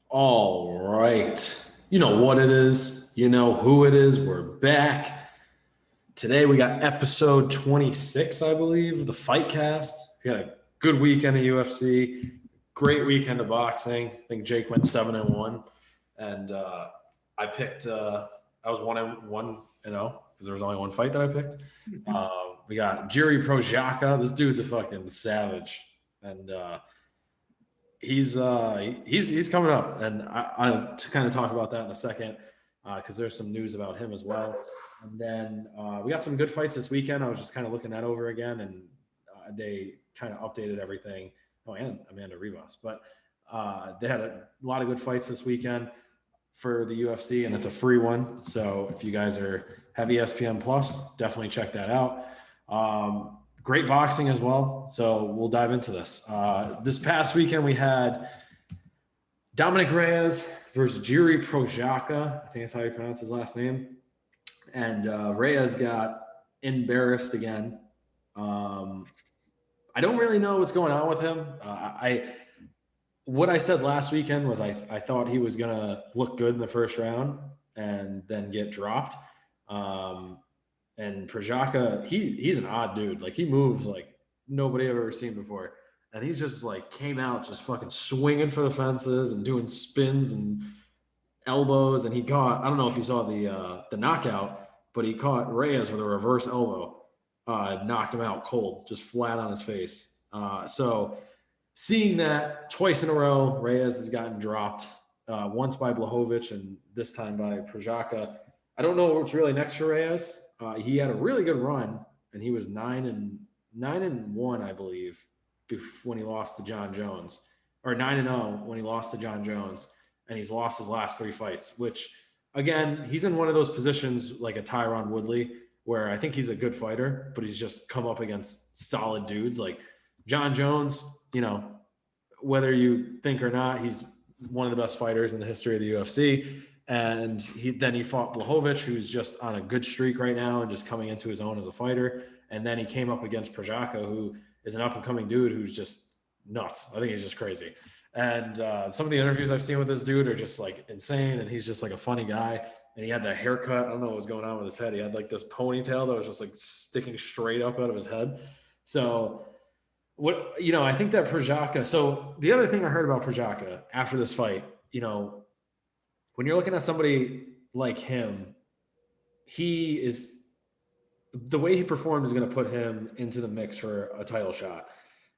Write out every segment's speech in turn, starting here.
All right. You know what it is. You know who it is. We're back. Today we got episode 26, I believe, the Fight Cast. We had a good weekend of UFC, great weekend of boxing. I think Jake went 7-1. And I picked, I was 1-1-0 because there was only one fight that I picked. We got Jiri Prochazka. This dude's a fucking savage. And he's coming up, and I'll kind of talk about that in a second because there's some news about him as well. And then we got some good fights this weekend. I was just kind of looking that over again, and they kind of updated everything. Oh, and Amanda Rivas, but they had a lot of good fights this weekend for the UFC, and it's a free one. So if you guys have ESPN Plus, definitely check that out. Great boxing as well. So we'll dive into this. This past weekend, we had Dominic Reyes versus Jiri Prochazka. I think that's how you pronounce his last name. And Reyes got embarrassed again. I don't really know what's going on with him. What I said last weekend was I thought he was going to look good in the first round and then get dropped. And Prochazka, he's an odd dude. Like, he moves like nobody I've ever seen before. And he's just like came out just fucking swinging for the fences and doing spins and elbows. And he caught, I don't know if you saw the knockout, but he caught Reyes with a reverse elbow, knocked him out cold, just flat on his face. So seeing that twice in a row, Reyes has gotten dropped, once by Blachowicz and this time by Prochazka. I don't know what's really next for Reyes. He had a really good run, and he was 9-1, I believe, when he lost to John Jones, or 9-0 when he lost to John Jones, and he's lost his last 3 fights. Which, again, he's in one of those positions like a Tyron Woodley, where I think he's a good fighter, but he's just come up against solid dudes like John Jones. You know, whether you think or not, he's one of the best fighters in the history of the UFC. And then he fought Blachowicz, who's just on a good streak right now and just coming into his own as a fighter. And then he came up against Prochazka, who is an up-and-coming dude who's just nuts. I think he's just crazy. And some of the interviews I've seen with this dude are just like insane, and he's just like a funny guy. And he had that haircut. I don't know what was going on with his head. He had like this ponytail that was just like sticking straight up out of his head. So I think that Prochazka. So the other thing I heard about Prochazka after this fight, when you're looking at somebody like him, the way he performed is going to put him into the mix for a title shot.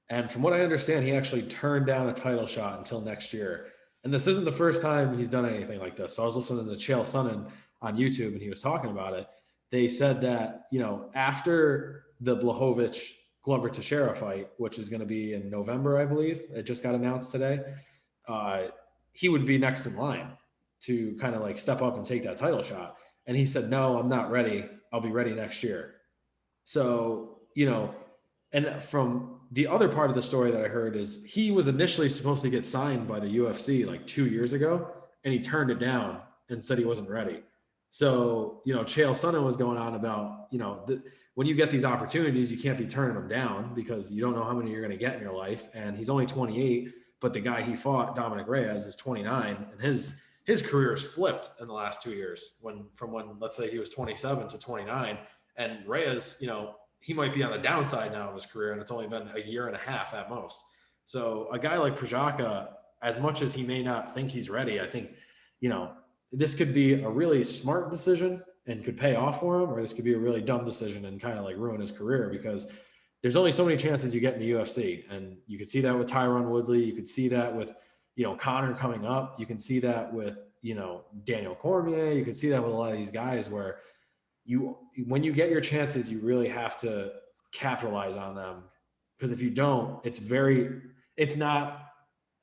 And from what I understand, he actually turned down a title shot until next year. And this isn't the first time he's done anything like this. So I was listening to Chael Sonnen on YouTube, and he was talking about it. They said that, after the Blachowicz Glover Teixeira fight, which is going to be in November, I believe, it just got announced today, he would be next in line to kind of like step up and take that title shot. And he said, no, I'm not ready. I'll be ready next year. So, and from the other part of the story that I heard is he was initially supposed to get signed by the UFC like 2 years ago, and he turned it down and said he wasn't ready. So, Chael Sonnen was going on about, when you get these opportunities, you can't be turning them down because you don't know how many you're going to get in your life. And he's only 28, but the guy he fought, Dominic Reyes, is 29, and his career has flipped in the last 2 years from when, let's say, he was 27 to 29. And Reyes, he might be on the downside now of his career, and it's only been a year and a half at most. So a guy like Prochazka, as much as he may not think he's ready, I think, this could be a really smart decision and could pay off for him, or this could be a really dumb decision and kind of like ruin his career, because there's only so many chances you get in the UFC. And you could see that with Tyron Woodley. You could see that with, Conor coming up. You can see that with, Daniel Cormier. You can see that with a lot of these guys where when you get your chances, you really have to capitalize on them. Because if you don't, it's not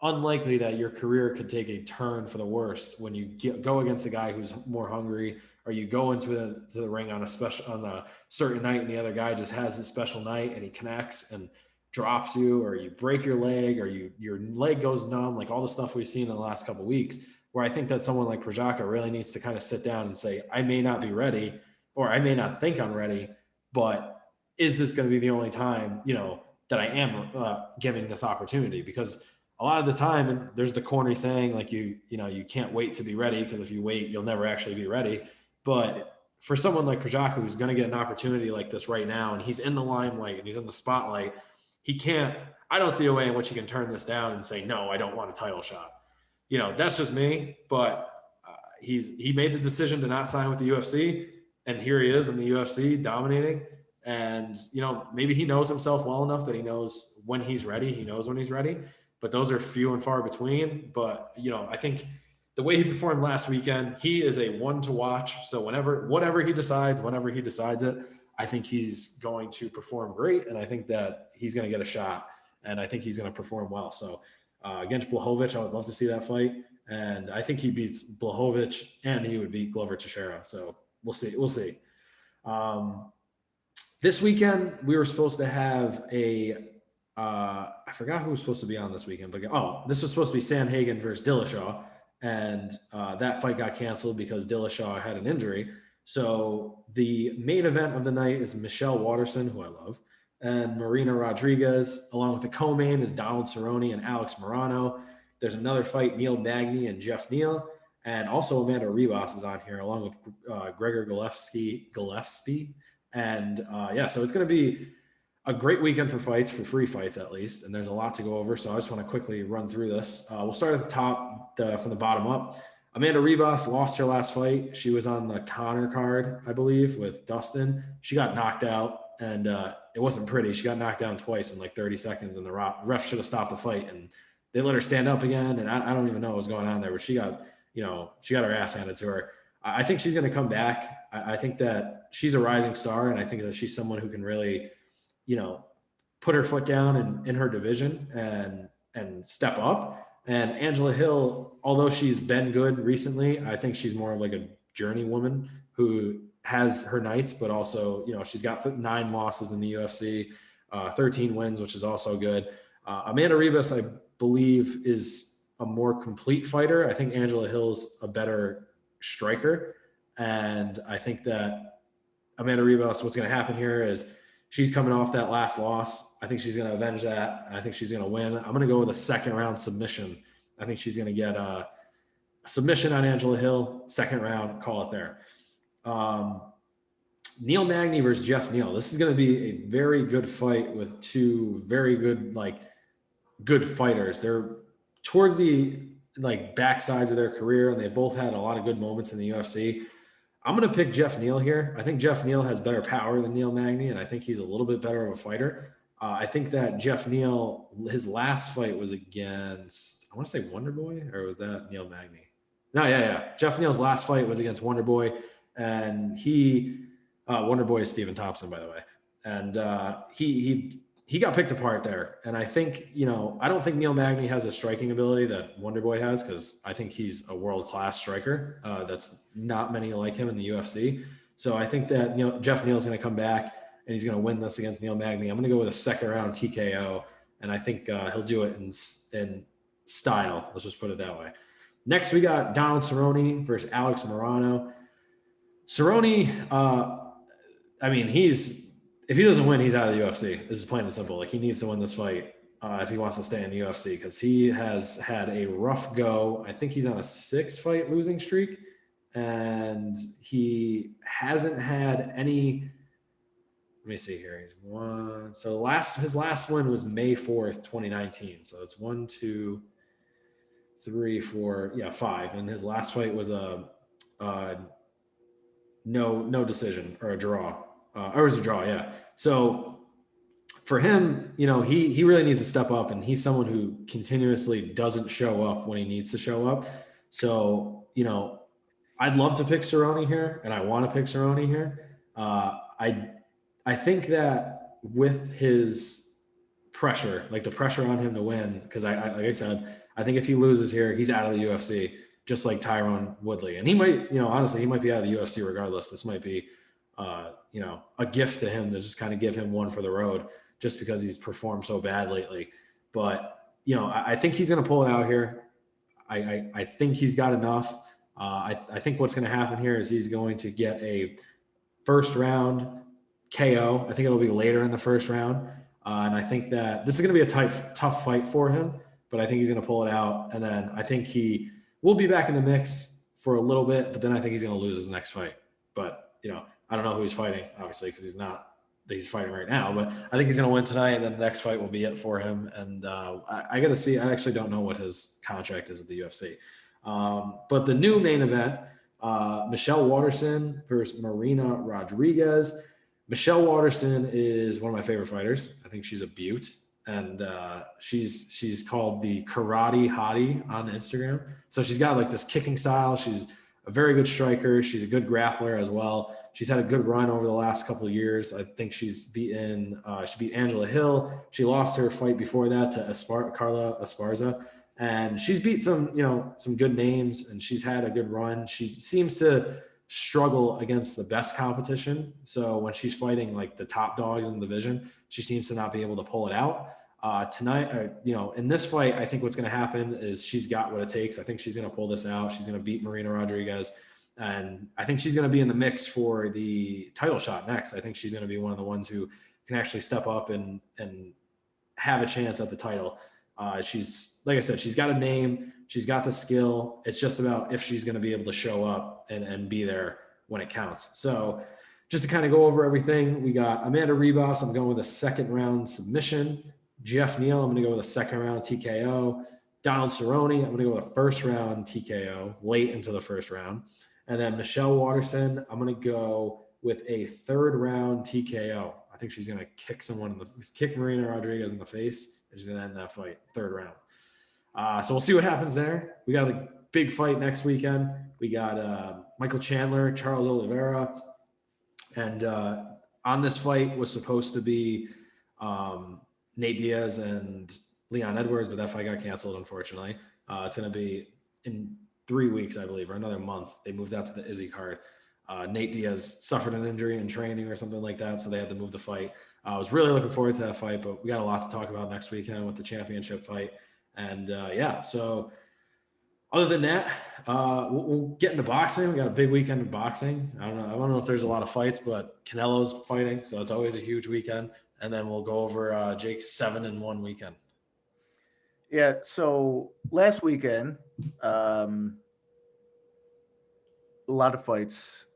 unlikely that your career could take a turn for the worst when you go against a guy who's more hungry, or you go into the ring on a certain night and the other guy just has his special night and he connects and drops you, or you break your leg, or your leg goes numb, like all the stuff we've seen in the last couple of weeks, where I think that someone like Prochazka really needs to kind of sit down and say, I may not be ready, or I may not think I'm ready, but is this going to be the only time, that I am giving this opportunity? Because a lot of the time, and there's the corny saying, like, you can't wait to be ready, because if you wait, you'll never actually be ready. But for someone like Krajaka, who's going to get an opportunity like this right now, and he's in the limelight and he's in the spotlight, I don't see a way in which he can turn this down and say, no, I don't want a title shot. That's just me, but he made the decision to not sign with the UFC, and here he is in the UFC dominating. And, maybe he knows himself well enough that he knows when he's ready. He knows when he's ready, but those are few and far between. But, I think the way he performed last weekend, he is a one to watch. So whatever he decides, whenever he decides it, I think he's going to perform great. And I think that he's going to get a shot, and I think he's going to perform well. So against Blachowicz, I would love to see that fight. And I think he beats Blachowicz, and he would beat Glover Teixeira. So we'll see. We'll see. This weekend, we were supposed to have I forgot who was supposed to be on this weekend, but this was supposed to be Sandhagen versus Dillashaw. And that fight got canceled because Dillashaw had an injury. So the main event of the night is Michelle Waterson, who I love, and Marina Rodriguez. Along with the co-main is Donald Cerrone and Alex Morano. There's another fight, Neil Magny and Jeff Neal. And also Amanda Ribas is on here, along with Gregor Gillespie. And so it's going to be a great weekend for fights, for free fights at least. And there's a lot to go over. So I just want to quickly run through this. We'll start at the top, from the bottom up. Amanda Ribas lost her last fight. She was on the Connor card, I believe, with Dustin. She got knocked out, and it wasn't pretty. She got knocked down twice in like 30 seconds, and the ref should have stopped the fight. And they let her stand up again. And I don't even know what was going on there, but she got her ass handed to her. I think she's going to come back. I think that she's a rising star, and I think that she's someone who can really, put her foot down in her division and step up. And Angela Hill, although she's been good recently, I think she's more of like a journey woman who has her nights, but also, she's got 9 losses in the UFC, 13 wins, which is also good. Amanda Ribas, I believe, is a more complete fighter. I think Angela Hill's a better striker. And I think that Amanda Ribas, what's going to happen here is she's coming off that last loss. I think she's going to avenge that. I think she's going to win. I'm going to go with a second round submission. I think she's going to get a submission on Angela Hill, second round, call it there. Neil Magny versus Jeff Neal. This is going to be a very good fight with two very good, good fighters. They're towards the backsides of their career, and they both had a lot of good moments in the UFC. I'm going to pick Jeff Neal here. I think Jeff Neal has better power than Neil Magny, and I think he's a little bit better of a fighter. I think that Jeff Neal, his last fight was against, I want to say Wonderboy, or was that Neil Magny? No, yeah. Jeff Neal's last fight was against Wonderboy, and Wonderboy is Stephen Thompson, by the way. And he got picked apart there. And I think, I don't think Neil Magny has a striking ability that Wonderboy has, because I think he's a world-class striker. That's not many like him in the UFC. So I think that Jeff Neal's going to come back, and he's going to win this against Neil Magny. I'm going to go with a second round TKO, and I think he'll do it in style. Let's just put it that way. Next, we got Donald Cerrone versus Alex Morano. Cerrone, if he doesn't win, he's out of the UFC. This is plain and simple. He needs to win this fight if he wants to stay in the UFC, because he has had a rough go. I think he's on a 6-fight losing streak, and he hasn't had any. Let me see here. He's won. So his last win was May 4th, 2019. So it's 1, 2, 3, 4, 5. And his last fight was a no decision, or a draw. Or it was a draw, yeah. So for him, he really needs to step up, and he's someone who continuously doesn't show up when he needs to show up. So, I'd love to pick Cerrone here, and I want to pick Cerrone here. I think that with his pressure, the pressure on him to win, because like I said, I think if he loses here, he's out of the UFC, just like Tyron Woodley. And he might, honestly, he might be out of the UFC regardless. This might be, a gift to him to just kind of give him one for the road, just because he's performed so bad lately. But, I think he's going to pull it out here. I think he's got enough. I think what's going to happen here is he's going to get a first round KO. I think it'll be later in the first round. And I think that this is going to be a tough fight for him. but I think he's going to pull it out. And then I think he will be back in the mix for a little bit, but then I think he's going to lose his next fight. But, I don't know who he's fighting, obviously, because he's fighting right now, but I think he's going to win tonight, and then the next fight will be it for him. And I got to see. I actually don't know what his contract is with the UFC. But the new main event, Michelle Waterson versus Marina Rodriguez. Michelle Waterson is one of my favorite fighters. I think she's a beaut, and she's called the Karate Hottie on Instagram. So she's got like this kicking style. She's a very good striker. She's a good grappler as well. She's had a good run over the last couple of years. I think she beat Angela Hill. She lost her fight before that to Carla Esparza. And she's beat some good names, and she's had a good run. She seems to struggle against the best competition. So when she's fighting like the top dogs in the division, she seems to not be able to pull it out. Tonight, in this fight, I think what's going to happen is she's got what it takes. I think she's going to pull this out. She's going to beat Marina Rodriguez. And I think she's going to be in the mix for the title shot next. I think she's going to be one of the ones who can actually step up and have a chance at the title. She's, like I said, she's got a name. She's got the skill. It's just about if she's going to be able to show up and be there when it counts. So just to kind of go over everything, we got Amanda Ribas. I'm going with a second round submission. Jeff Neal, I'm going to go with a second round TKO. Donald Cerrone, I'm going to go with a first round TKO late into the first round. And then Michelle Waterson, I'm going to go with a third round TKO. I think she's going to kick Marina Rodriguez in the face, and she's going to end that fight, third round. So we'll see what happens there. We got a big fight next weekend. We got Michael Chandler, Charles Oliveira. And on this fight was supposed to be Nate Diaz and Leon Edwards, but that fight got canceled, unfortunately. It's going to be in 3 weeks, I believe, or another month. They moved that to the Izzy card. Nate Diaz suffered an injury in training or something like that, so they had to move the fight. I was really looking forward to that fight, but we got a lot to talk about next weekend with the championship fight. And so other than that, we'll get into boxing. We got a big weekend of boxing. I don't know if there's a lot of fights, but Canelo's fighting, so it's always a huge weekend. And then we'll go over Jake's 7-1 weekend. Yeah, so last weekend, a lot of fights.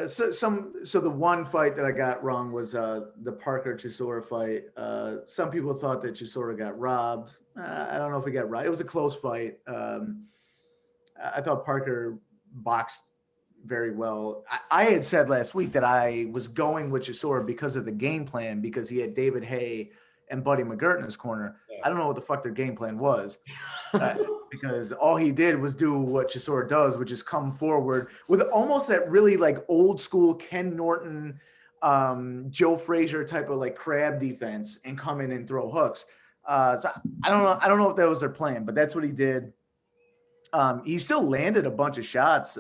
So the one fight that I got wrong was the Parker Chisora fight. Some people thought that Chisora got robbed. I don't know if he got robbed. It was a close fight. I thought Parker boxed very well. I had said last week that I was going with Chisora because of the game plan, because he had David Haye and Buddy McGirt in his corner. Yeah. I don't know what the fuck their game plan was, because all he did was do what Chisora does, which is come forward with almost that really like old school Ken Norton, Joe Frazier type of like crab defense and come in and throw hooks. So I don't know if that was their plan, but that's what he did. He still landed a bunch of shots.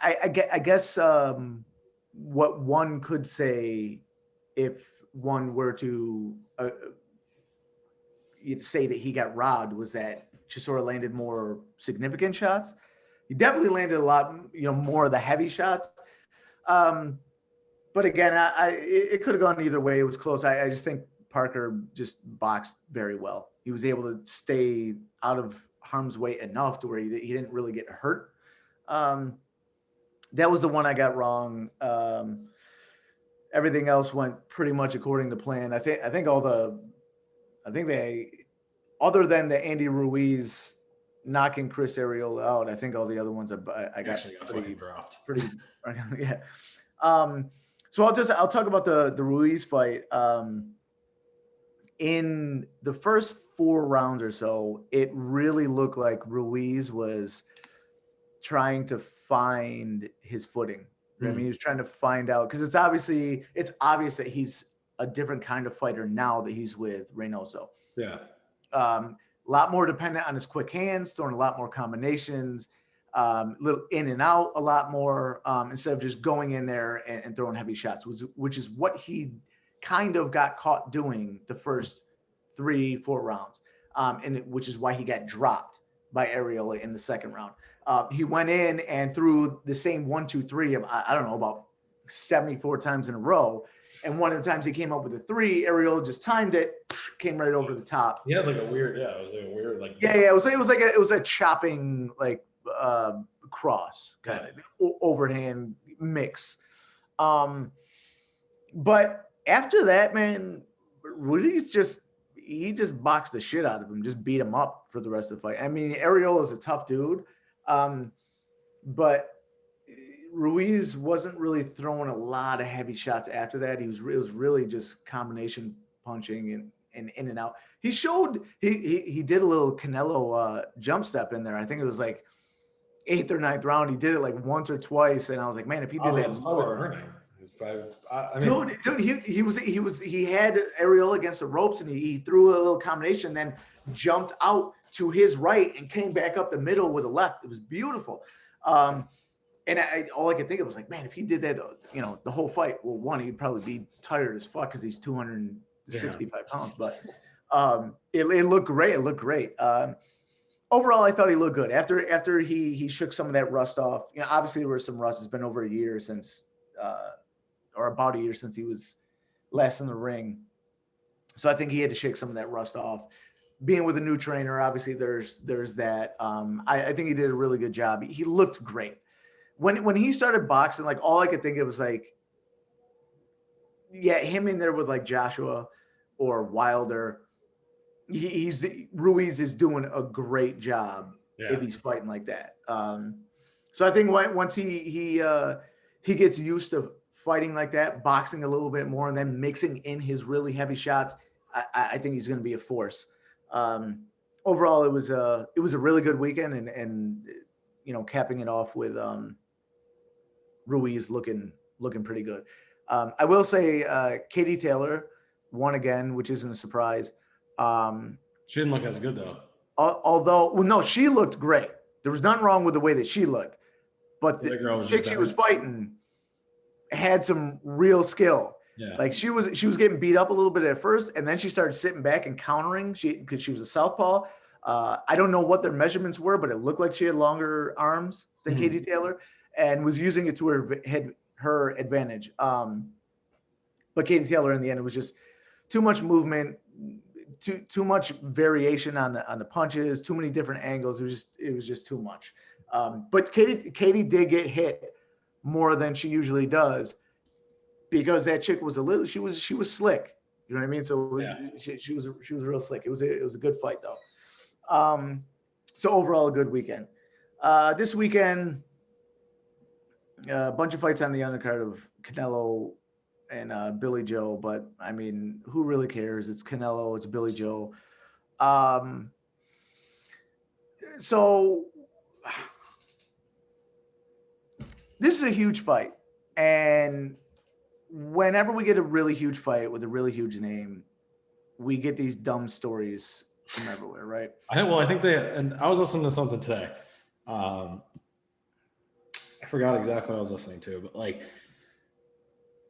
I guess what one could say, if one were to say that he got robbed, was that Chisora landed more significant shots. He definitely landed a lot, more of the heavy shots. But again, it could have gone either way. It was close. I just think Parker just boxed very well. He was able to stay out of harm's way enough to where he didn't really get hurt. That was the one I got wrong. Everything else went pretty much according to plan. I think they, other than the Andy Ruiz knocking Chris Arreola out, I think all the other ones I got fucking dropped. Pretty, yeah. So I'll talk about the Ruiz fight. In the first 4 rounds or so, it really looked like Ruiz was trying to find his footing. I mean, he was trying to find out, because it's obvious that he's a different kind of fighter now that he's with Reynoso. Yeah. A lot more dependent on his quick hands, throwing a lot more combinations, little in and out a lot more, instead of just going in there and throwing heavy shots, which is what he kind of got caught doing the first 3-4 rounds, which is why he got dropped by Arreola in the second round. He went in and threw the same 1, 2, 3 of, I don't know, about 74 times in a row. And one of the times he came up with a 3, Arreola just timed it, came right over the top. Yeah, like a weird, it was like a weird, like it was a chopping like cross kind of overhand mix. But after that, man, Ruiz just boxed the shit out of him, just beat him up for the rest of the fight. I mean, Arreola is a tough dude, but Ruiz wasn't really throwing a lot of heavy shots after that. It was really just combination punching and in and out. He showed he did a little Canelo jump step in there. I think it was like 8th or 9th round. He did it like once or twice, and I was like, man, if he did that more. I mean, dude, he had Arreola against the ropes, and he threw a little combination, then jumped out to his right and came back up the middle with a left. It was beautiful. And all I could think of was like, man, if he did that, the whole fight, well, one, he'd probably be tired as fuck because he's 265 pounds. But it looked great. It looked great. Overall, I thought he looked good. After he shook some of that rust off. Obviously there was some rust. It's been over a year since, or about a year since he was last in the ring. So I think he had to shake some of that rust off. Being with a new trainer, obviously there's that. I think he did a really good job. He looked great. When he started boxing, like all I could think of was like, yeah, him in there with like Joshua or Wilder. Ruiz is doing a great job if he's fighting like that. So I think once he gets used to fighting like that, boxing a little bit more, and then mixing in his really heavy shots, I think he's going to be a force. Overall, it was a really good weekend, and capping it off with Ruiz looking pretty good. I will say Katie Taylor won again, which isn't a surprise. She didn't look as good though. Although, well, no, she looked great. There was nothing wrong with the way that she looked, but the chick she was fighting had some real skill. Yeah. Like she was getting beat up a little bit at first, and then she started sitting back and countering. Because she was a southpaw. I don't know what their measurements were, but it looked like she had longer arms than Katie Taylor, and was using it to her advantage. But Katie Taylor, in the end, it was just too much movement, too much variation on the punches, too many different angles. It was just too much. But Katie did get hit more than she usually does, because that chick was she was slick. You know what I mean? So she was real slick. It was a good fight though. So overall, a good weekend. This weekend, a bunch of fights on the undercard of Canelo and Billy Joe, but I mean, who really cares? It's Canelo, it's Billy Joe. So this is a huge fight, and whenever we get a really huge fight with a really huge name, we get these dumb stories from everywhere, right? I think and I was listening to something today. I forgot exactly what I was listening to, but like,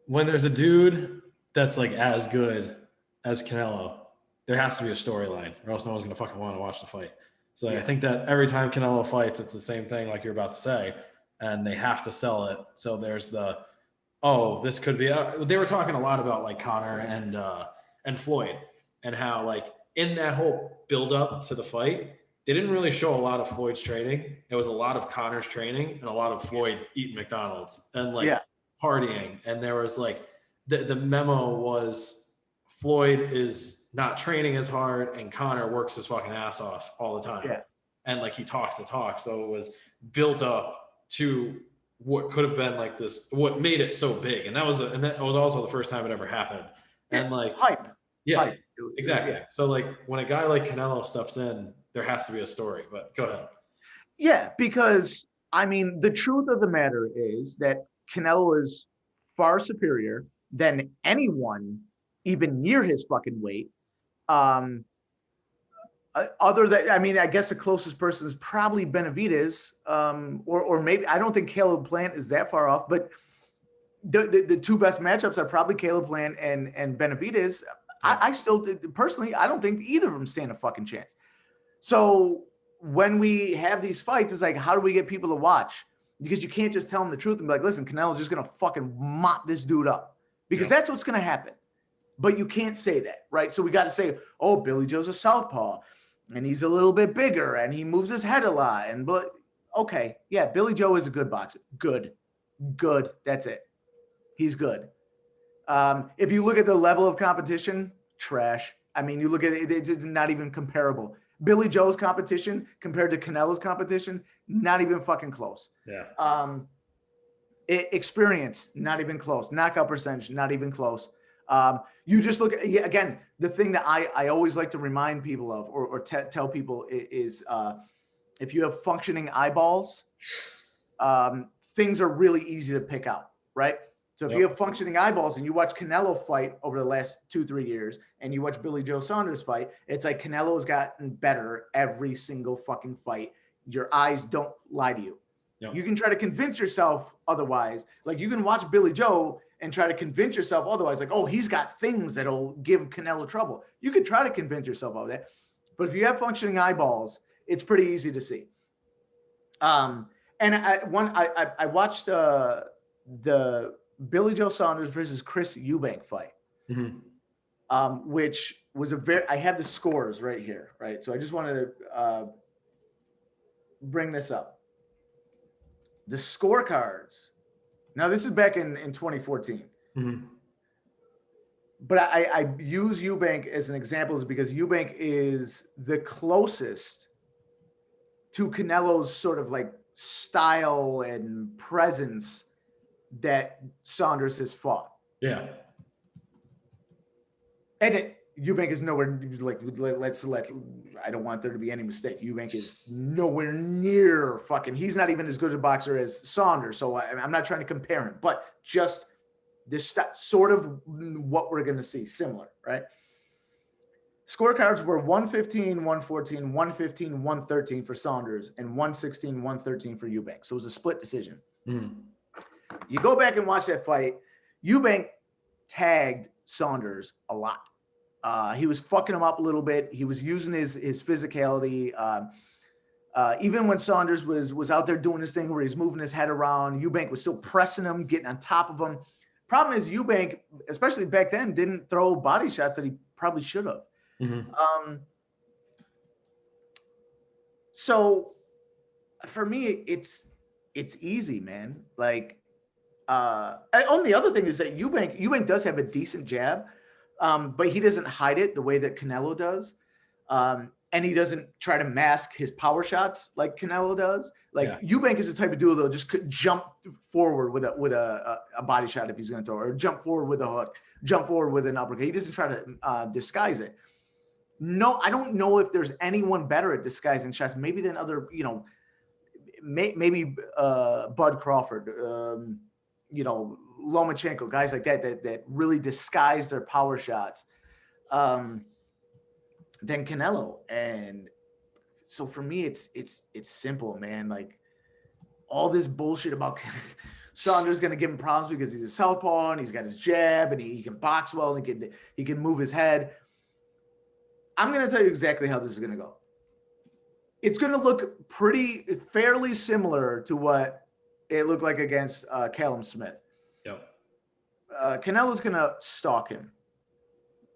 when there's a dude that's like as good as Canelo, there has to be a storyline, or else no one's gonna fucking want to watch the fight. So I think that every time Canelo fights, it's the same thing, like you're about to say, and they have to sell it. So there's this could be. They were talking a lot about like Conor and Floyd, and how like in that whole build up to the fight, they didn't really show a lot of Floyd's training. It was a lot of Conor's training and a lot of Floyd eating McDonald's and like partying. And there was like the memo was Floyd is not training as hard and Conor works his fucking ass off all the time. Yeah. And like he talks the talk. So it was built up to what could have been like this, what made it so big. And that was also the first time it ever happened. And like hype. Yeah, hype. Exactly. Yeah. So like when a guy like Canelo steps in, there has to be a story, but go ahead. Yeah, because I mean, the truth of the matter is that Canelo is far superior than anyone even near his fucking weight. Other than, I mean, I guess the closest person is probably Benavidez, or maybe, I don't think Caleb Plant is that far off, but the two best matchups are probably Caleb Plant and Benavidez. I still, personally, I don't think either of them stand a fucking chance. So when we have these fights, it's like, how do we get people to watch? Because you can't just tell them the truth and be like, listen, Canelo's just going to fucking mop this dude up. because that's what's going to happen. But you can't say that, right? So we got to say, oh, Billy Joe's a southpaw and he's a little bit bigger and he moves his head a lot. And but okay, yeah, Billy Joe is a good boxer. Good. That's it. He's good. If you look at the level of competition, trash. I mean, you look at it, it's not even comparable. Billy Joe's competition compared to Canelo's competition, not even fucking close. Yeah. Experience, not even close. Knockout percentage, not even close. You just look at, again, the thing that I always like to remind people of or tell people is if you have functioning eyeballs, things are really easy to pick out, right? So if you have functioning eyeballs and you watch Canelo fight over the last 2-3 years and you watch Billy Joe Saunders fight, it's like Canelo's gotten better every single fucking fight. Your eyes don't lie to you. Yep. You can try to convince yourself otherwise. Like you can watch Billy Joe and try to convince yourself otherwise. Like, oh, he's got things that'll give Canelo trouble. You could try to convince yourself of that. But if you have functioning eyeballs, it's pretty easy to see. And I watched the Billy Joe Saunders versus Chris Eubank fight, which was I have the scores right here, right? So I just wanted to bring this up. The scorecards. Now this is back in 2014. But I use Eubank as an example because Eubank is the closest to Canelo's sort of like style and presence that Saunders has fought. Yeah. And Eubank is nowhere like I don't want there to be any mistake. Eubank is nowhere near fucking. He's not even as good a boxer as Saunders. So I'm not trying to compare him, but just this sort of what we're going to see similar, right? Scorecards were 115, 114, 115, 113 for Saunders and 116, 113 for Eubank. So it was a split decision. You go back and watch that fight. Eubank tagged Saunders a lot. He was fucking him up a little bit. He was using his physicality. Even when Saunders was out there doing his thing where he's moving his head around, Eubank was still pressing him, getting on top of him. Problem is Eubank, especially back then, didn't throw body shots that he probably should have. So for me, it's easy, man. Like, only other thing is that Eubank does have a decent jab, but he doesn't hide it the way that Canelo does. And he doesn't try to mask his power shots like Canelo does. Like Eubank is the type of dude that'll just jump forward with a body shot if he's going to throw, or jump forward with a hook, jump forward with an uppercut. He doesn't try to disguise it. No, I don't know if there's anyone better at disguising shots, maybe than other, maybe Bud Crawford, Lomachenko, guys like that really disguise their power shots than Canelo. And so for me, it's simple, man. Like all this bullshit about Saunders going to give him problems because he's a southpaw and he's got his jab and he can box well and he can move his head. I'm going to tell you exactly how this is going to go. It's going to look fairly similar to what it looked like against Callum Smith. Yep. Canelo's going to stalk him.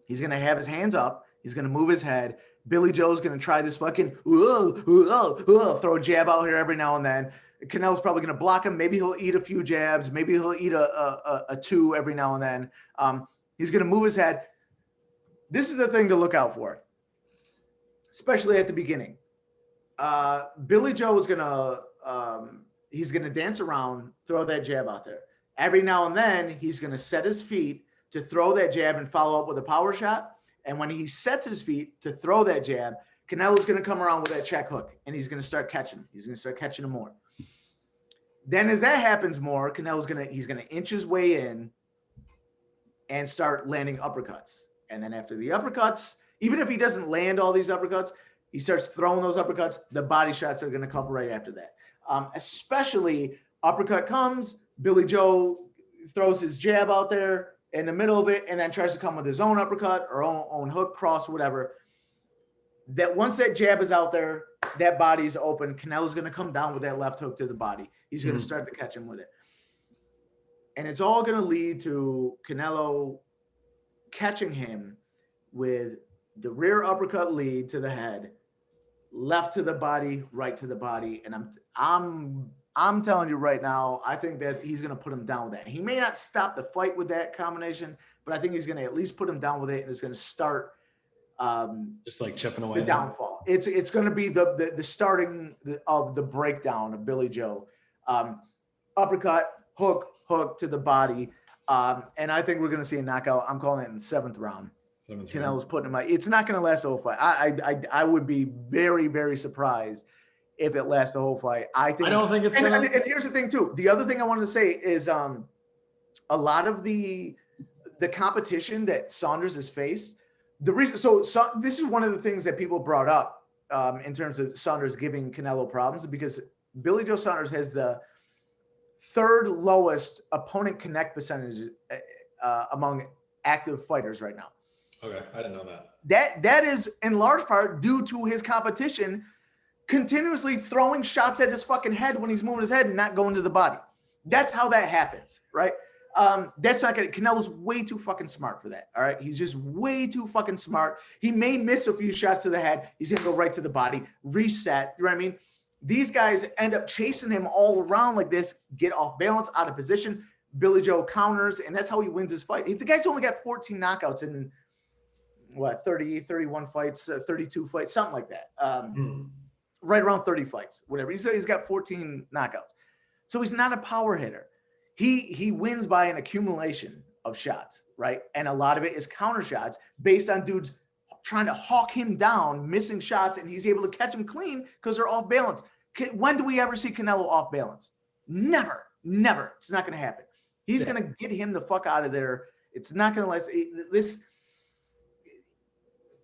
He's going to have his hands up. He's going to move his head. Billy Joe's going to try this fucking throw a jab out here every now and then. Canelo's probably going to block him. Maybe he'll eat a few jabs. Maybe he'll eat a two every now and then. He's going to move his head. This is the thing to look out for, especially at the beginning. Billy Joe is going to he's going to dance around, throw that jab out there. Every now and then, he's going to set his feet to throw that jab and follow up with a power shot. And when he sets his feet to throw that jab, Canelo's going to come around with that check hook, and he's going to start catching him. He's going to start catching him more. Then as that happens more, he's going to inch his way in and start landing uppercuts. And then after the uppercuts, even if he doesn't land all these uppercuts, he starts throwing those uppercuts. The body shots are going to come right after that. Especially uppercut comes, Billy Joe throws his jab out there in the middle of it and then tries to come with his own uppercut or own hook, cross, whatever. That once that jab is out there, that body's open. Canelo's going to come down with that left hook to the body. He's going to start to catch him with it. And it's all going to lead to Canelo catching him with the rear uppercut lead to the head, left to the body, right to the body. And I'm telling you right now, I think that he's going to put him down with that. He may not stop the fight with that combination, but I think he's going to at least put him down with it, and it's going to start just like chipping away the downfall. It's going to be the starting of the breakdown of Billy Joe. Uppercut, hook to the body. And I think we're going to see a knockout. I'm calling it in the 7th round. Canelo's putting him out. It's not going to last the whole fight. I would be very, very surprised if it lasts the whole fight. I don't think it's going to. And here's the thing too. The other thing I wanted to say is a lot of the competition that Saunders has faced, the reason, so this is one of the things that people brought up in terms of Saunders giving Canelo problems, because Billy Joe Saunders has the 3rd lowest opponent connect percentage among active fighters right now. Okay, I didn't know that. That is in large part due to his competition continuously throwing shots at his fucking head when he's moving his head and not going to the body. That's how that happens, right? That's not gonna. Canelo's way too fucking smart for that. All right, he's just way too fucking smart. He may miss a few shots to the head. He's gonna go right to the body, reset. You know what I mean? These guys end up chasing him all around like this, get off balance, out of position. Billy Joe counters, and that's how he wins his fight. The guy's only got 14 knockouts in what, 30, 31 fights, 32 fights, something like that. Right around 30 fights, whatever. He's got 14 knockouts. So he's not a power hitter. He wins by an accumulation of shots, right? And a lot of it is counter shots based on dudes trying to hawk him down, missing shots, and he's able to catch them clean because they're off balance. When do we ever see Canelo off balance? Never. It's not going to happen. He's going to get him the fuck out of there. It's not going to let this.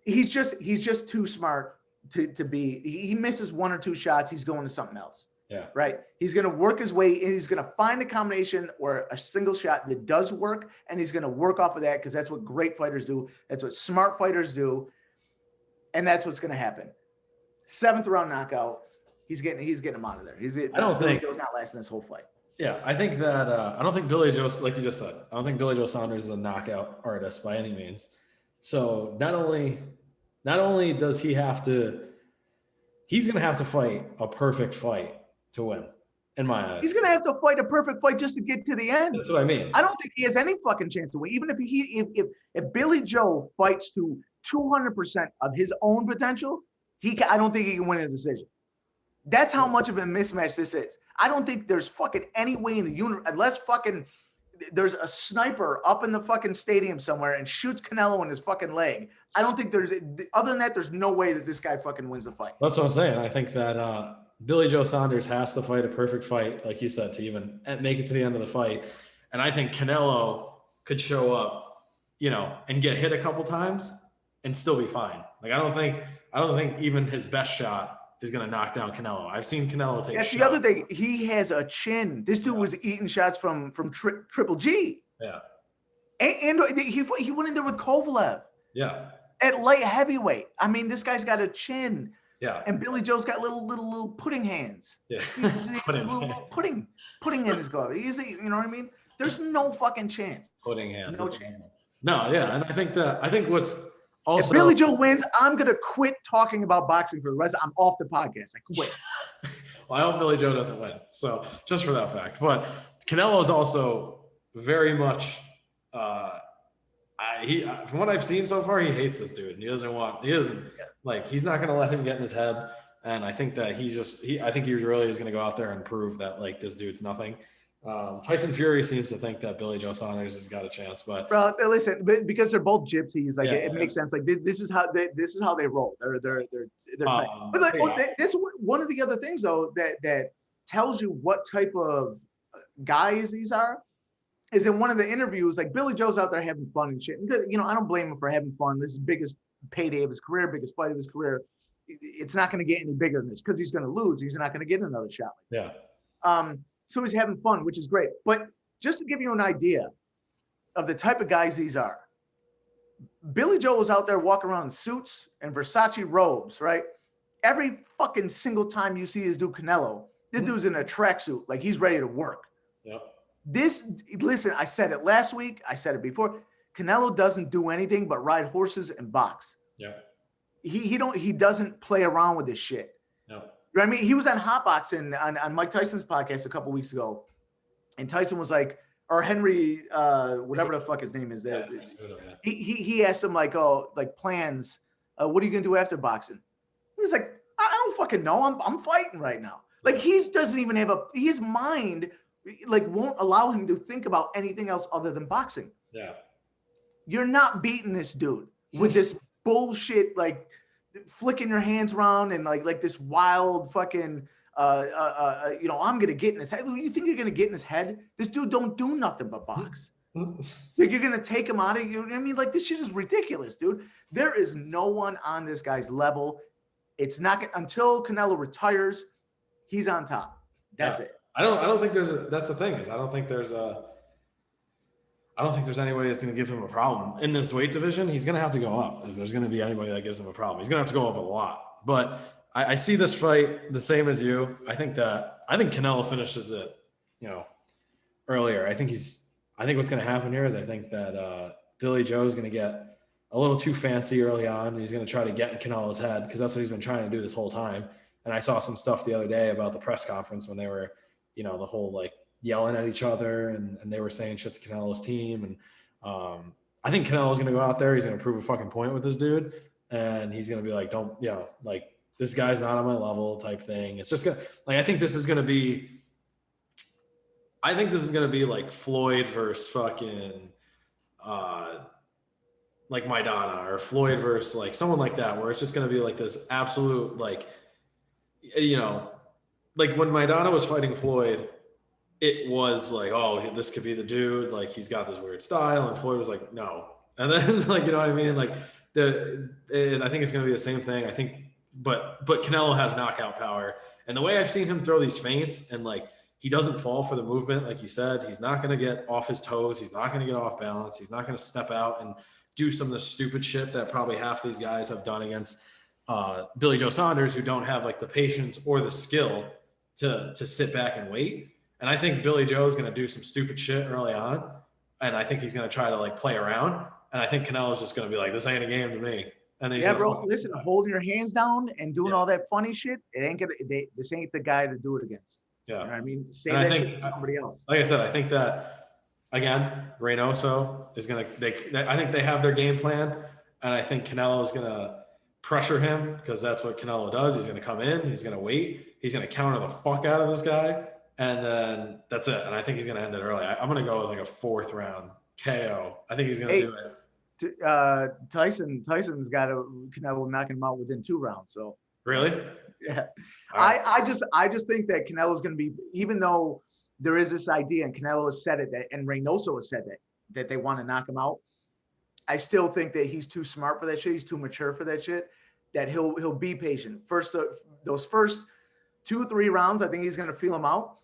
He's just too smart to be. He misses 1 or 2 shots, he's going to something else. Yeah. Right. He's going to work his way in. He's going to find a combination or a single shot that does work, and he's going to work off of that, because that's what great fighters do. That's what smart fighters do. And that's what's going to happen. 7th round knockout. He's getting him out of there. I don't think Joe's not lasting this whole fight. Yeah, I think that I don't think Billy Joe, like you just said, I don't think Billy Joe Saunders is a knockout artist by any means. So not only does he's going to have to fight a perfect fight to win, in my eyes. He's going to have to fight a perfect fight just to get to the end. That's what I mean. I don't think he has any fucking chance to win. Even if Billy Joe fights to 200% of his own potential, I don't think he can win a decision. That's how much of a mismatch this is. I don't think there's fucking any way in the universe, unless fucking there's a sniper up in the fucking stadium somewhere and shoots Canelo in his fucking leg. I don't think other than that, there's no way that this guy fucking wins the fight. That's what I'm saying. I think that Billy Joe Saunders has to fight a perfect fight, like you said, to even make it to the end of the fight. And I think Canelo could show up, and get hit a couple times and still be fine. Like, I don't think even his best shot is going to knock down Canelo. I've seen Canelo take shots. That's the other thing. He has a chin. This dude was eating shots from Triple G. Yeah. And he went in there with Kovalev. Yeah. At light heavyweight. I mean, this guy's got a chin. Yeah. And Billy Joe's got little pudding hands. Yeah. little pudding in his glove. You know what I mean? There's no fucking chance. Pudding hands. No chance. No, yeah. And I think what's also, if Billy Joe wins, I'm going to quit talking about boxing for the rest. I'm off the podcast. I quit. Well, I hope Billy Joe doesn't win. So just for that fact. But Canelo is also very much, from what I've seen so far, he hates this dude. He's not going to let him get in his head. And I think that I think he really is going to go out there and prove that, like, this dude's nothing. Tyson Fury seems to think that Billy Joe Saunders has got a chance, but bro, listen, because they're both gypsies, like it makes sense. Like this is how they roll. They're tight. But that's one of the other things though that tells you what type of guys these are. Is in one of the interviews, like Billy Joe's out there having fun and shit. And, I don't blame him for having fun. This is the biggest payday of his career, biggest fight of his career. It's not going to get any bigger than this because he's going to lose. He's not going to get another shot. So he's having fun, which is great. But just to give you an idea of the type of guys these are, Billy Joe was out there walking around in suits and Versace robes, right? Every fucking single time you see his dude Canelo, this dude's in a tracksuit, like he's ready to work. Yep. Listen, I said it last week. I said it before. Canelo doesn't do anything but ride horses and box. Yeah. He doesn't play around with this shit. No. You know what I mean? He was on Hot Boxing on Mike Tyson's podcast a couple weeks ago, and Tyson was like, or Henry, whatever the fuck his name is, he asked him like, oh, like plans. What are you gonna do after boxing? He's like, I don't fucking know. I'm fighting right now. Like he doesn't even have his mind like won't allow him to think about anything else other than boxing. Yeah. You're not beating this dude with this bullshit, like flicking your hands around and like this wild fucking I'm gonna get in his head. You think you're gonna get in his head? This dude don't do nothing but box. Like you're gonna take him out of you. I mean, like this shit is ridiculous, dude. There is no one on this guy's level. It's not until Canelo retires, he's on top. That's it. I don't think that's the thing, is I don't think there's anybody that's going to give him a problem in this weight division. He's going to have to go up. If there's going to be anybody that gives him a problem, he's going to have to go up a lot. But I see this fight the same as you. I think Canelo finishes it, earlier. I think what's going to happen here is I think that Billy Joe is going to get a little too fancy early on. And he's going to try to get in Canelo's head because that's what he's been trying to do this whole time. And I saw some stuff the other day about the press conference when they were, the whole like yelling at each other and they were saying shit to Canelo's team. And I think Canelo's going to go out there. He's going to prove a fucking point with this dude. And he's going to be like, this guy's not on my level type thing. It's just going to, like, I think this is going to be like Floyd versus fucking, like Maidana, or Floyd versus like someone like that, where it's just going to be like this absolute, like, like when Maidana was fighting Floyd, it was like, oh, this could be the dude. Like he's got this weird style, and Floyd was like, no. And then like, you know what I mean? Like and I think it's going to be the same thing. I think, but Canelo has knockout power, and the way I've seen him throw these feints, and like he doesn't fall for the movement, like you said. He's not going to get off his toes. He's not going to get off balance. He's not going to step out and do some of the stupid shit that probably half these guys have done against Billy Joe Saunders, who don't have like the patience or the skill to sit back and wait. And I think Billy Joe is going to do some stupid shit early on. And I think he's going to try to like play around. And I think Canelo's just going to be like, this ain't a game to me. And yeah, bro, listen, holding your hands down and doing all that funny shit, this ain't the guy to do it against. Yeah. You know what I mean? Say that shit to somebody else. Like I said, I think that, again, Reynoso is going to, I think they have their game plan. And I think Canelo is going to pressure him, because that's what Canelo does. He's going to come in, he's going to wait, he's going to counter the fuck out of this guy, and then that's it. And I think he's going to end it early. I'm going to go with like a 4th round KO. I think he's going to do it. Tyson's got Canelo knocking him out within 2 rounds. So really, yeah. Right. I just think that Canelo's going to be, even though there is this idea, and Canelo has said it, and Reynoso has said that they want to knock him out. I still think that he's too smart for that shit. He's too mature for that shit. That he'll be patient. Those first 2-3 rounds, I think he's going to feel him out,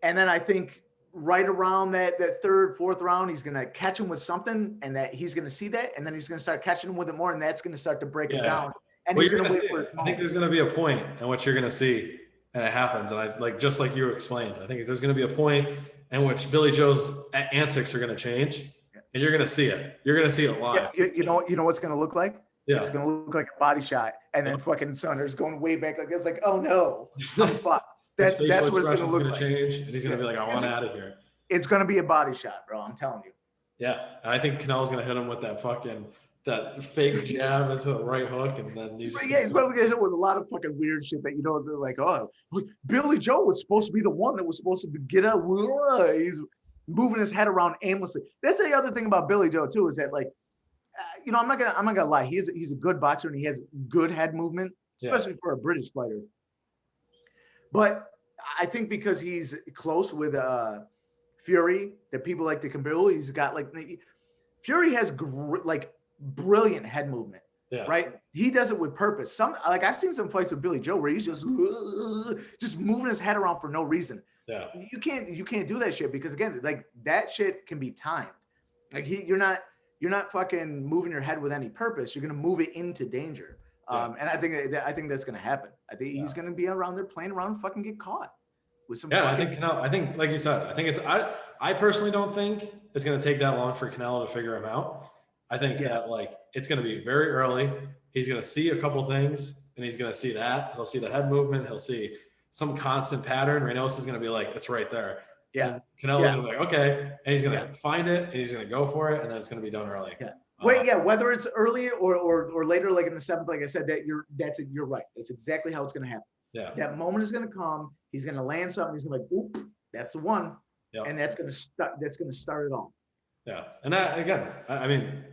and then I think right around that 3rd, 4th round, he's going to catch him with something, and that he's going to see that, and then he's going to start catching him with it more, and that's going to start to break him down. And he's going to wait for his moment. I think there's going to be a point in which you're going to see, and it happens. And I like, just like you explained, I think there's going to be a point in which Billy Joe's antics are going to change. And you're going to see it. You're going to see it live. Yeah, you know what's going to look like? Yeah. It's going to look like a body shot. And then fucking Saunders going way back like this. Like, oh no, I'm fucked. That's what it's going to look like. Change, and he's going to be like, I want out of here. It's going to be a body shot, bro. I'm telling you. Yeah. And I think Canelo's going to hit him with that fake jab into the right hook. And then he's probably going to hit him with a lot of fucking weird shit that, they're like, oh, Billy Joe was supposed to be the one that was supposed to get up. He's moving his head around aimlessly. That's the other thing about Billy Joe too, is that like, I'm not gonna lie. He's a good boxer, and he has good head movement, especially for a British fighter. But I think because he's close with Fury, that people like to compare. He's got like Fury has brilliant head movement. Yeah. Right. He does it with purpose. I've seen some fights with Billy Joe where he's just moving his head around for no reason. Yeah. You can't do that shit, because again, like that shit can be timed. Like you're not fucking moving your head with any purpose. You're gonna move it into danger. And I think that's gonna happen. I think he's gonna be around there playing around and fucking get caught with some. Yeah, I think like you said, I think I personally don't think it's going to take that long for Canelo to figure him out. I think that like it's going to be very early. He's going to see a couple things, and he's going to see that. He'll see the head movement. He'll see some constant pattern. Reynoso is going to be like, it's right there. Yeah. And Canelo's going to be like, okay, and he's going to find it, and he's going to go for it, and then it's going to be done early. Yeah. Whether it's early or later, like in the 7th, like I said, you're right. That's exactly how it's going to happen. Yeah. That moment is going to come. He's going to land something. He's going to be like, oop, that's the one. Yep. And that's going to start it all. Yeah. And I mean,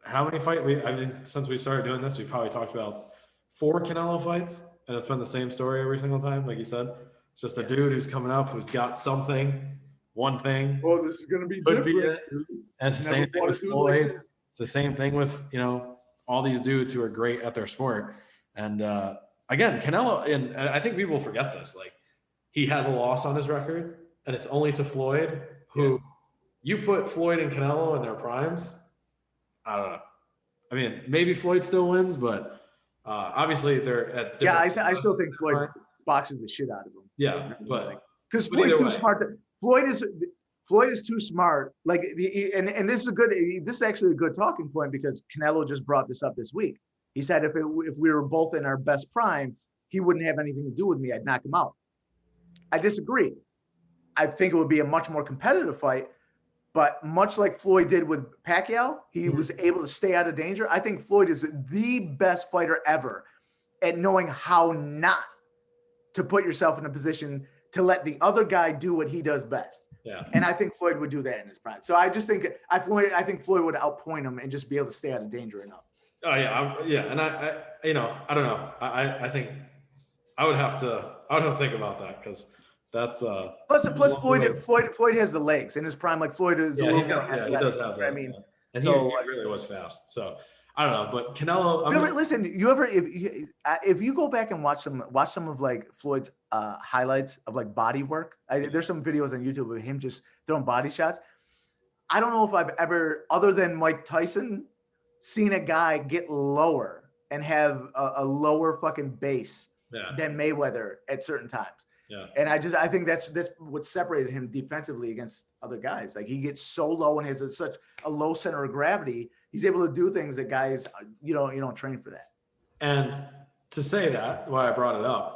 how many fights? Since we started doing this, we've probably talked about 4 Canelo fights, and it's been the same story every single time. Like you said, it's just a dude who's coming up, who's got something, one thing. Oh, this is going to be could different. Be it. And it's the same thing with Floyd. Like it's the same thing with, all these dudes who are great at their sport. And again, Canelo, and I think people forget this, like he has a loss on his record, and it's only to Floyd, who you put Floyd and Canelo in their primes. I don't know. I mean, maybe Floyd still wins, but obviously they're at different. Yeah, I still think Floyd boxes the shit out of him. Yeah, but because Floyd's too smart. Floyd is too smart. Like and this is actually a good talking point, because Canelo just brought this up this week. He said if we were both in our best prime, he wouldn't have anything to do with me. I'd knock him out. I disagree. I think it would be a much more competitive fight. But much like Floyd did with Pacquiao, he was able to stay out of danger. I think Floyd is the best fighter ever at knowing how not to put yourself in a position to let the other guy do what he does best. Yeah. And I think Floyd would do that in his prime. So I just think I think Floyd would outpoint him and just be able to stay out of danger enough. Oh yeah, and I I don't know. I think I would have to think about that, because that's plus Floyd has the legs in his prime. Like Floyd is he does have that. I mean, and he really was fast. So I don't know, but Canelo. Listen, if you go back and watch some of like Floyd's highlights of like body work, there's some videos on YouTube of him just throwing body shots. I don't know if I've ever, other than Mike Tyson, seen a guy get lower and have a lower fucking base than Mayweather at certain times. Yeah. And I think that's what separated him defensively against other guys. Like he gets so low and has such a low center of gravity. He's able to do things that guys, you don't train for that. And to say that, why I brought it up,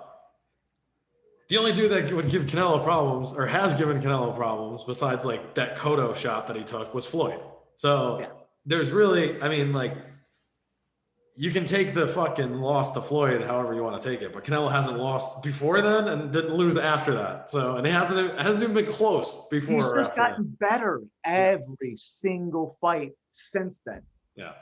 the only dude that would give Canelo problems, or has given Canelo problems, besides like that Cotto shot that he took, was Floyd. So there's really, I mean, like, you can take the fucking loss to Floyd however you want to take it, but Canelo hasn't lost before then and didn't lose after that. So, and it hasn't even been close before. He's just gotten better every single fight since then. Yeah.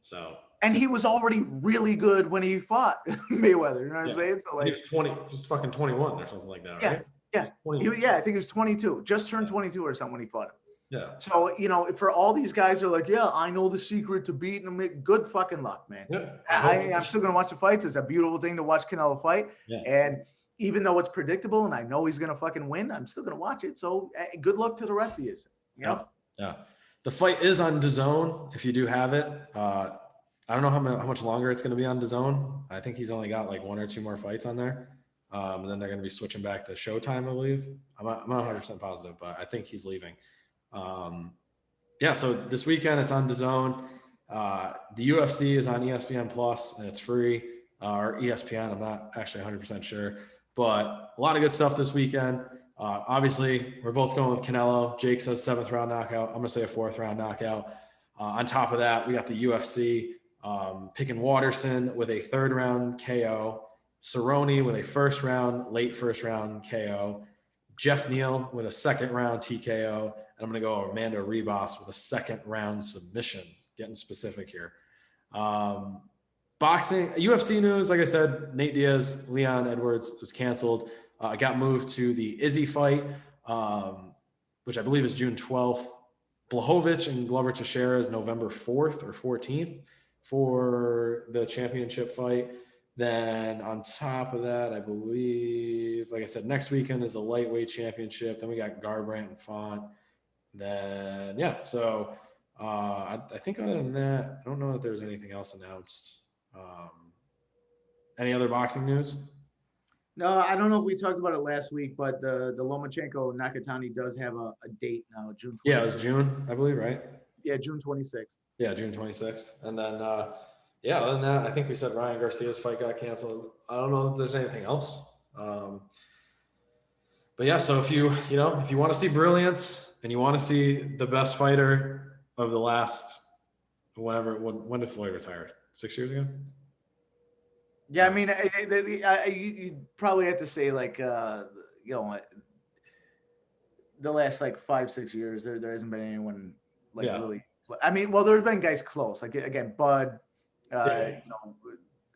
So. And he was already really good when he fought Mayweather. You know what I'm saying? So like, he was 20, just fucking 21 or something like that, right? Yeah. I think he was 22, just turned 22 or something when he fought him. Yeah. So, for all these guys are like, I know the secret to beating him. Good fucking luck, man. Yeah. I'm still going to watch the fights. It's a beautiful thing to watch Canelo fight. Yeah. And even though it's predictable and I know he's going to fucking win, I'm still going to watch it. So good luck to the rest of you. Yeah. The fight is on DAZN if you do have it. I don't know how much longer it's going to be on DAZN. I think he's only got like 1 or 2 more fights on there. And then they're going to be switching back to Showtime, I believe. I'm not 100% positive, but I think he's leaving. So this weekend it's on DAZN. The UFC is on ESPN Plus and it's free, or ESPN. I'm not actually 100% sure, but a lot of good stuff this weekend. Obviously we're both going with Canelo. Jake says 7th round knockout. I'm going to say a 4th round knockout. On top of that, we got the UFC, picking Watterson with a 3rd round KO, Cerrone with a late first round KO, Jeff Neal with a 2nd round TKO, and I'm going to go Armando Ribas with a 2nd round submission, getting specific here. Boxing, UFC news, like I said, Nate Diaz, Leon Edwards was canceled. Got moved to the Izzy fight, which I believe is June 12th. Blachowicz and Glover Teixeira is November 4th or 14th for the championship fight. Then on top of that, I believe, like I said, next weekend is the lightweight championship. Then we got Garbrandt and Font. Then, so I think other than that, I don't know that there's anything else announced. Any other boxing news? No, I don't know if we talked about it last week, but the Lomachenko Nakatani does have a date now, June Yeah, 26th. it was June, I believe, right? Yeah, June 26th. Yeah, June 26th. And then, yeah, other than that, I think we said Ryan Garcia's fight got canceled. I don't know if there's anything else. But yeah, so if if you want to see brilliance and you want to see the best fighter of the last, when did Floyd retire? 6 years ago? Yeah, I mean, you probably have to say like, the last like 5-6 years, there hasn't been anyone like Yeah. really. I mean, well, there's been guys close, like again, Bud, Yeah.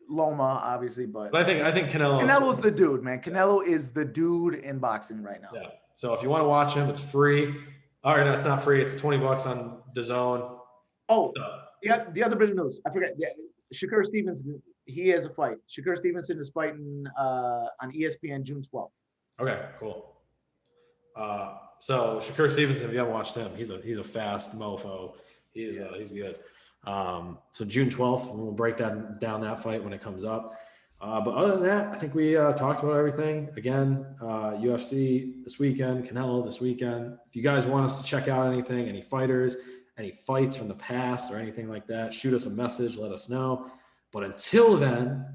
Loma, obviously, but But I think Canelo's the dude, man. Canelo is the dude in boxing right now. Yeah. So if you want to watch him, it's free. All right, no, it's not free. It's $20 on DAZN. Oh, yeah. The other bit of news, I forget. Yeah, Shakur Stevenson, he has a fight. Shakur Stevenson is fighting on ESPN June 12th. Okay, cool. So Shakur Stevenson, if you haven't watched him, he's a fast mofo. He's good. So June 12th, we'll break down that fight when it comes up. But other than that, I think we talked about everything. Again, UFC this weekend, Canelo this weekend. If you guys want us to check out anything, any fighters, any fights from the past or anything like that, shoot us a message, let us know. But until then,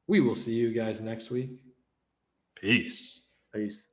we will see you guys next week. Peace. Peace.